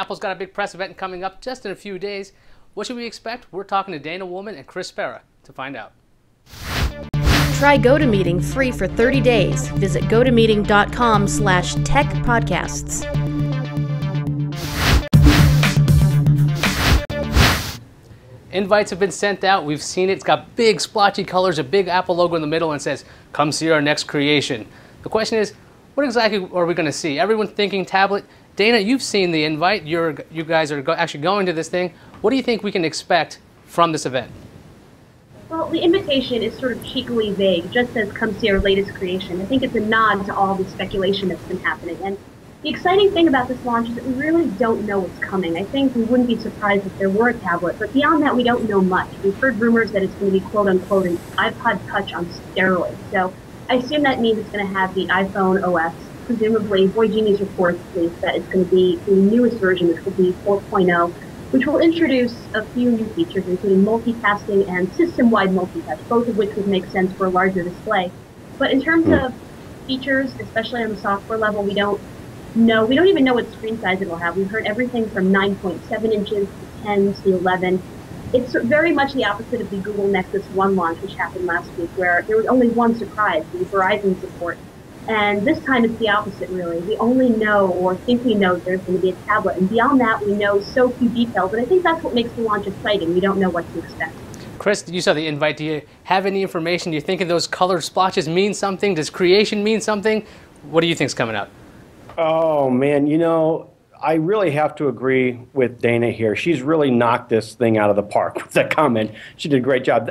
Apple's got a big press event coming up just in a few days. What should we expect? We're talking to Dana Wollman and Chris Spera to find out. Try GoToMeeting free for 30 days. Visit gotomeeting.com/techpodcasts. Invites have been sent out. We've seen it. It's got big splotchy colors, a big Apple logo in the middle, and it says, "Come see our next creation." The question is, what exactly are we going to see? Everyone's thinking tablet. Dana, you've seen the invite. You guys are actually going to this thing. What do you think we can expect from this event? Well, the invitation is sort of cheekily vague, just says come see our latest creation. I think it's a nod to all the speculation that's been happening. And the exciting thing about this launch is that we really don't know what's coming. I think we wouldn't be surprised if there were a tablet, but beyond that, we don't know much. We've heard rumors that it's going to be quote-unquote an iPod Touch on steroids. So I assume that means it's going to have the iPhone OS. Presumably, Boy Genius reports that it's going to be the newest version, which will be 4.0, which will introduce a few new features, including multitasking and system-wide multitouch, both of which would make sense for a larger display. But in terms of features, especially on the software level, we don't know. We don't even know what screen size it will have. We've heard everything from 9.7 inches to 10 to 11. It's very much the opposite of the Google Nexus 1 launch, which happened last week, where there was only one surprise, the Verizon support. And this time it's the opposite, really. We only know, or think we know, there's going to be a tablet. And beyond that, we know so few details. And I think that's what makes the launch exciting. We don't know what to expect. Chris, you saw the invite. Do you have any information? Do you think those colored splotches mean something? Does creation mean something? What do you think's coming out? Oh, man, you know, I really have to agree with Dana here. She's really knocked this thing out of the park with that comment. She did a great job.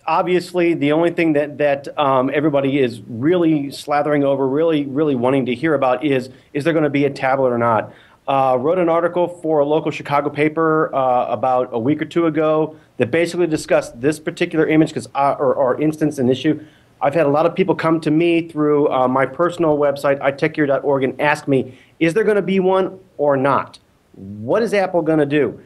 Obviously, the only thing that everybody is really slathering over, really wanting to hear about is there going to be a tablet or not? Wrote an article for a local Chicago paper about a week or two ago that basically discussed this particular image or instance and issue. I've had a lot of people come to me through my personal website, itechgear.org, and ask me, is there going to be one or not? What is Apple going to do?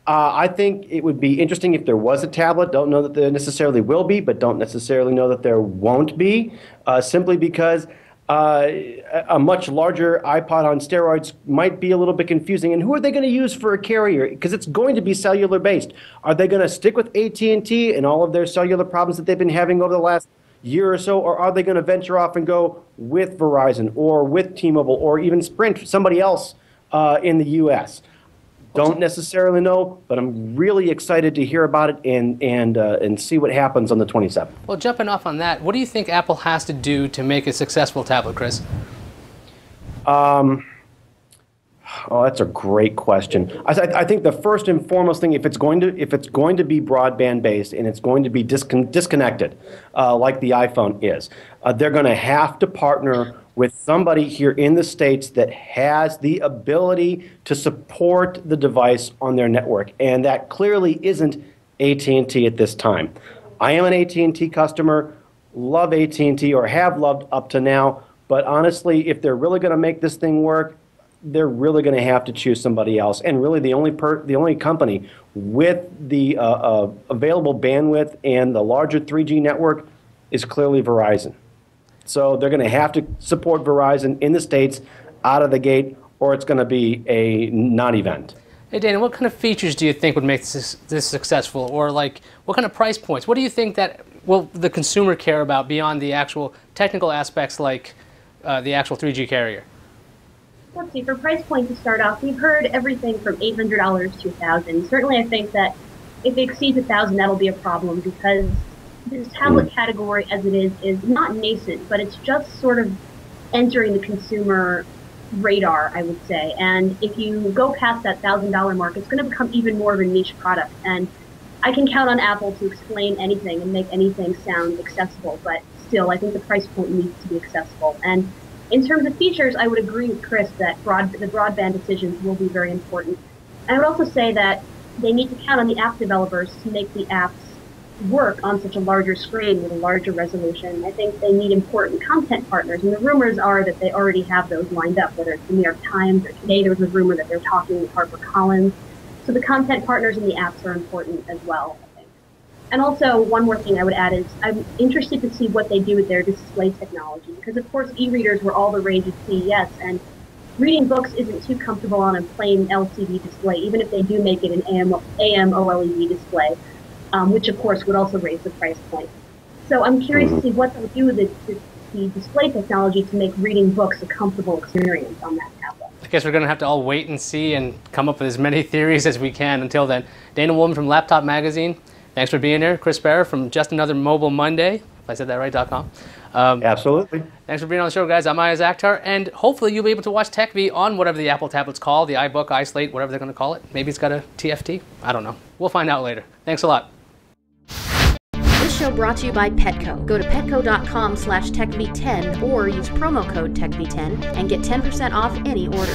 I think it would be interesting if there was a tablet. Don't know that there necessarily will be, but don't necessarily know that there won't be, simply because a much larger iPod on steroids might be a little bit confusing. And who are they going to use for a carrier? Because it's going to be cellular-based. Are they going to stick with AT&T and all of their cellular problems that they've been having over the last year or so, or are they going to venture off and go with Verizon or with T-Mobile or even Sprint, somebody else in the U.S.? Don't necessarily know, but I'm really excited to hear about it and see what happens on the 27th. Well, jumping off on that, what do you think Apple has to do to make a successful tablet, Chris? Oh, that's a great question. I think the first and foremost thing, if it's going to be broadband based and it's going to be disconnected, like the iPhone is, they're going to have to partner with somebody here in the States that has the ability to support the device on their network, and that clearly isn't AT&T at this time. I am an AT&T customer, love AT&T or have loved up to now, but honestly, if they're really going to make this thing work, they're really going to have to choose somebody else. And really the only company with the available bandwidth and the larger 3G network is clearly Verizon. So they're going to have to support Verizon in the States out of the gate, or it's going to be a non-event. Hey, Dana, what kind of features do you think would make this successful? Or like, what kind of price points? What do you think that will the consumer care about beyond the actual technical aspects like the actual 3G carrier? Let's see, for price point to start off, we've heard everything from $800 to $1,000. Certainly I think that if it exceeds $1,000, that'll be a problem because this tablet category as it is not nascent, but it's just sort of entering the consumer radar, I would say. And if you go past that $1,000 mark, it's going to become even more of a niche product. And I can count on Apple to explain anything and make anything sound accessible, but still, I think the price point needs to be accessible. And in terms of features, I would agree with Chris that the broadband decisions will be very important. I would also say that they need to count on the app developers to make the apps work on such a larger screen with a larger resolution. I think they need important content partners, and the rumors are that they already have those lined up, whether it's the New York Times or today there was a rumor that they're talking with HarperCollins. So the content partners in the apps are important as well, I think. And also, one more thing I would add is I'm interested to see what they do with their display technology, because of course e-readers were all the rage at CES, and reading books isn't too comfortable on a plain LCD display, even if they do make it an AM OLED display, which of course would also raise the price point. So I'm curious to see what they'll do with the display technology to make reading books a comfortable experience on that tablet. I guess we're going to have to all wait and see and come up with as many theories as we can. Until then, Dana Wollman from Laptop Magazine, thanks for being here. Chris Spera from Just Another Mobile Monday, if I said that right, .com. Absolutely. Thanks for being on the show, guys. I'm Ayaz Akhtar, and hopefully you'll be able to watch TechV on whatever the Apple tablet's called, the iBook, iSlate, whatever they're going to call it. Maybe it's got a TFT. I don't know. We'll find out later. Thanks a lot. This show brought to you by Petco. Go to petco.com/techv10 or use promo code techv10 and get 10% off any order.